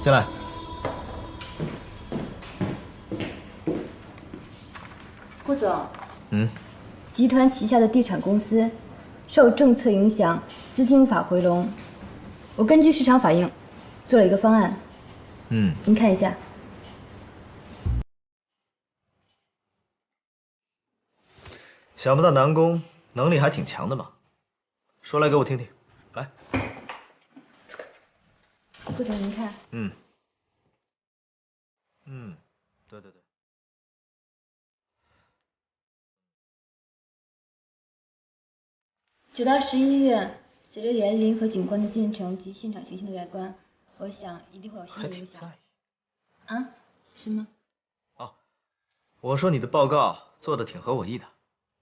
进来。顾总，嗯，集团旗下的地产公司受政策影响，资金无法回笼。我根据市场反应，做了一个方案。您看一下。想不到南宫能力还挺强的嘛，说来给我听听。来，顾总，您看。对对对。9到11月，随着园林和景观的建成及现场形象的改观，我想一定会有新的影响。啊？是吗？哦，我说你的报告做的挺合我意的，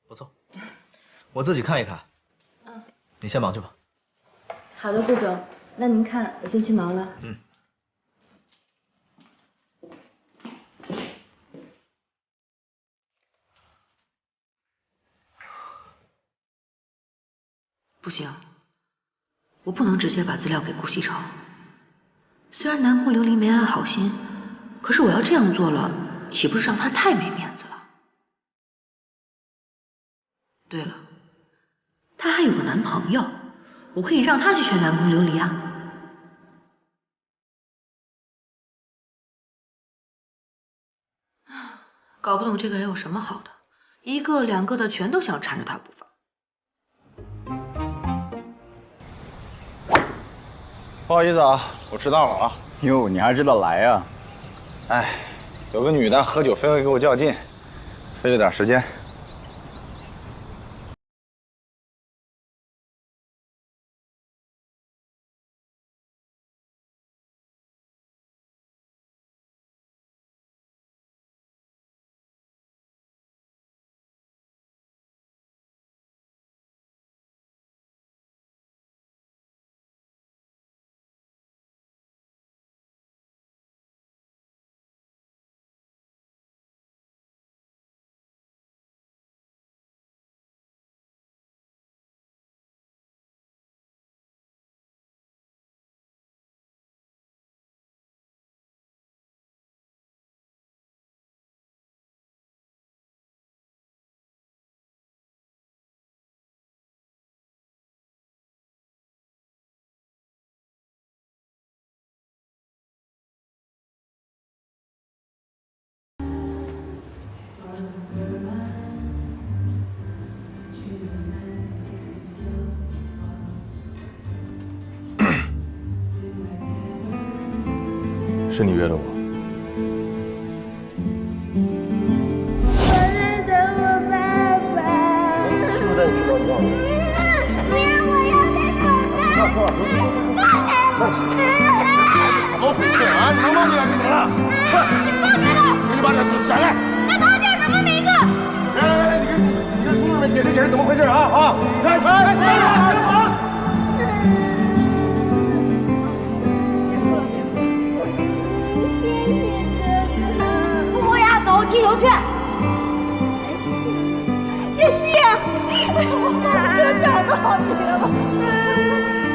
不错，我自己看一看。你先忙去吧。好的，顾总，那您看，我先去忙了。不行，我不能直接把资料给顾西城。虽然南宫琉璃没安好心，可是我要这样做了，岂不是让她太没面子了？对了，她还有个男朋友，我可以让他去劝南宫琉璃啊。搞不懂这个人有什么好的，一个两个的全都想缠着他不放。不好意思啊，我迟到了啊。哟，你还知道来呀？哎，有个女的喝酒非要跟我较劲，费了点时间。是你约的我。我在等我爸爸。是不是在你学校里忘了？不要，我要在等他。怎么回事啊？你能忘记了是怎么了？快，你放开他！你把这事闪来！那他叫什么名字？来，你跟叔叔们解释解释怎么回事啊！来，不要走，踢球去。叶希，我终找到你了，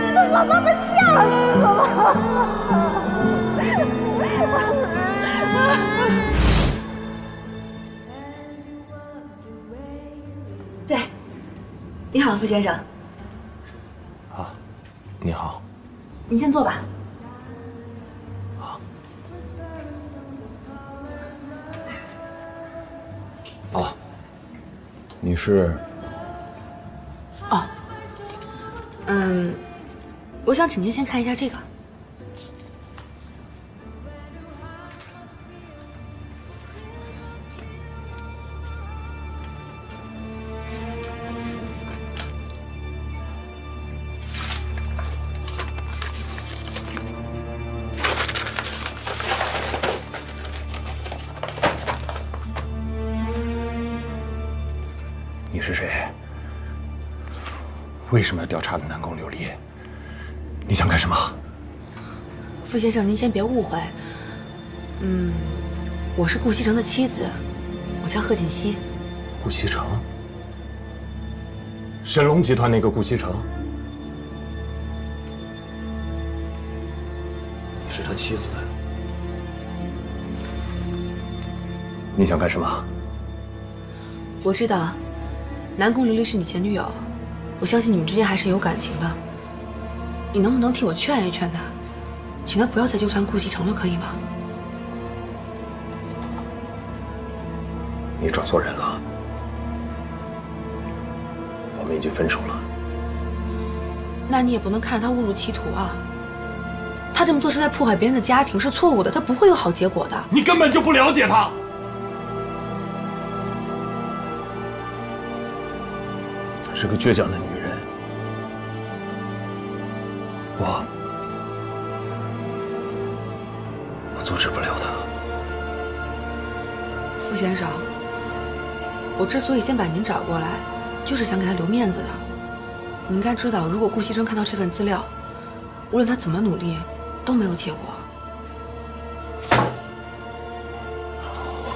你能把妈妈吓死了。对，你好，傅先生。啊，你好。您先坐吧。哦，你是？哦，我想请您先看一下这个。你是谁？为什么要调查南宫琉璃？你想干什么？傅先生，您先别误会。我是顾西城的妻子，我叫贺锦熙。顾西城？神龙集团那个顾西城？你是他妻子？你想干什么？我知道，南宫琉璃是你前女友，我相信你们之间还是有感情的。你能不能替我劝一劝她，请她不要再纠缠顾西城了，可以吗？你找错人了，我们已经分手了。那你也不能看着他误入歧途啊！他这么做是在破坏别人的家庭，是错误的，他不会有好结果的。你根本就不了解他。她是个倔强的女人，我阻止不了她。傅先生，我之所以先把您找过来，就是想给他留面子的。你应该知道，如果顾西城看到这份资料，无论他怎么努力，都没有结果。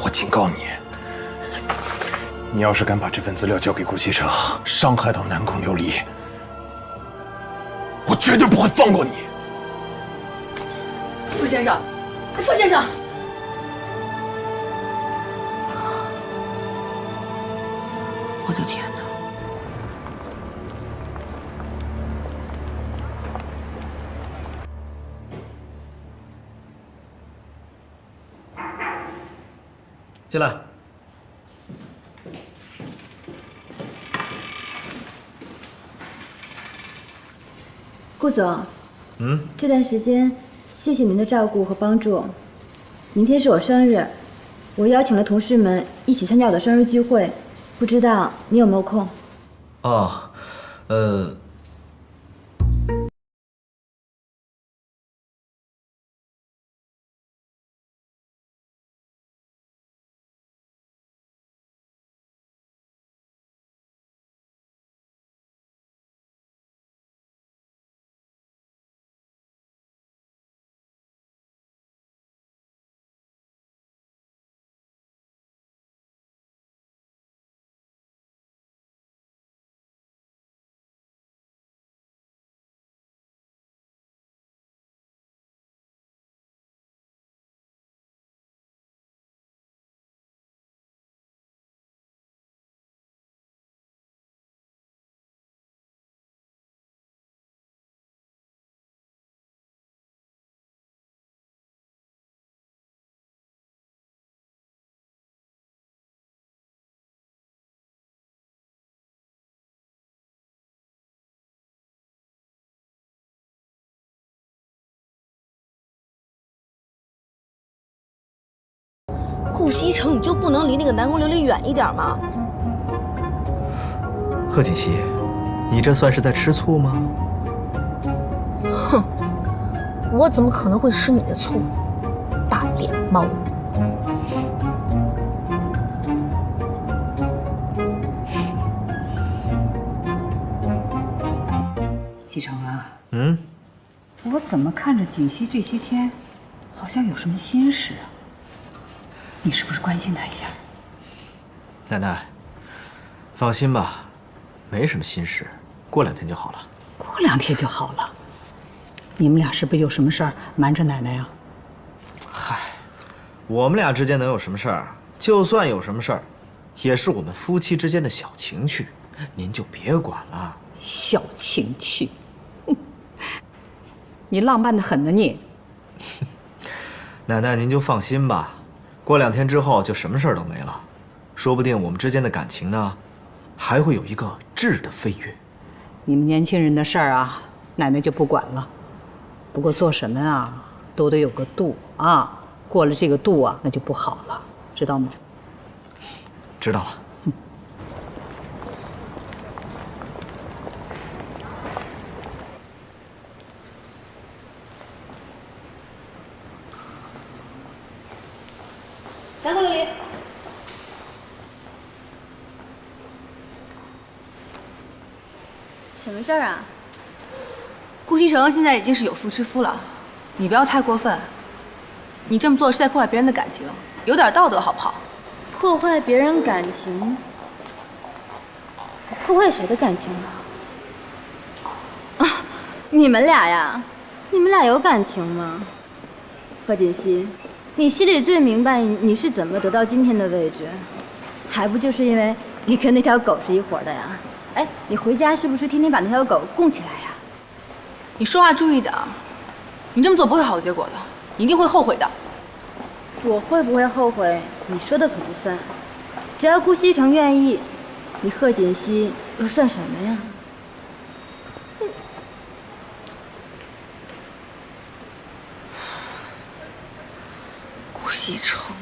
我警告你，你要是敢把这份资料交给顾西城，伤害到南宫琉璃，我绝对不会放过你。傅先生，傅先生，我的天哪！进来。顾总，这段时间谢谢您的照顾和帮助。明天是我生日，我邀请了同事们一起参加我的生日聚会，不知道你有没有空？哦，顾西城，你就不能离那个南宫琉璃远一点吗？贺锦熙，你这算是在吃醋吗？哼，我怎么可能会吃你的醋，大脸猫！西城啊，我怎么看着锦溪这些天，好像有什么心事啊？你是不是关心她一下？奶奶，放心吧，没什么心事，过2天就好了。过2天就好了？你们俩是不是有什么事儿瞒着奶奶呀？嗨，我们俩之间能有什么事儿？就算有什么事儿，也是我们夫妻之间的小情趣，您就别管了。小情趣，哼，你浪漫的很呢你。奶奶，您就放心吧。过2天之后就什么事儿都没了，说不定我们之间的感情呢，还会有一个质的飞跃。你们年轻人的事儿啊，奶奶就不管了。不过做什么啊，都得有个度啊，过了这个度啊，那就不好了，知道吗？知道了。南宫琉璃，什么事儿啊？顾西城现在已经是有妇之夫了，你不要太过分。你这么做是在破坏别人的感情，有点道德好不好？破坏别人感情？破坏谁的感情呢？啊，你们俩呀？你们俩有感情吗？贺锦熙，你心里最明白你是怎么得到今天的位置，还不就是因为你跟那条狗是一伙的呀？哎，你回家是不是天天把那条狗供起来呀？你说话注意点，你这么做不会好结果的，你一定会后悔的。我会不会后悔？你说的可不算。只要顾西城愿意，你贺锦熙又算什么呀？顾西城。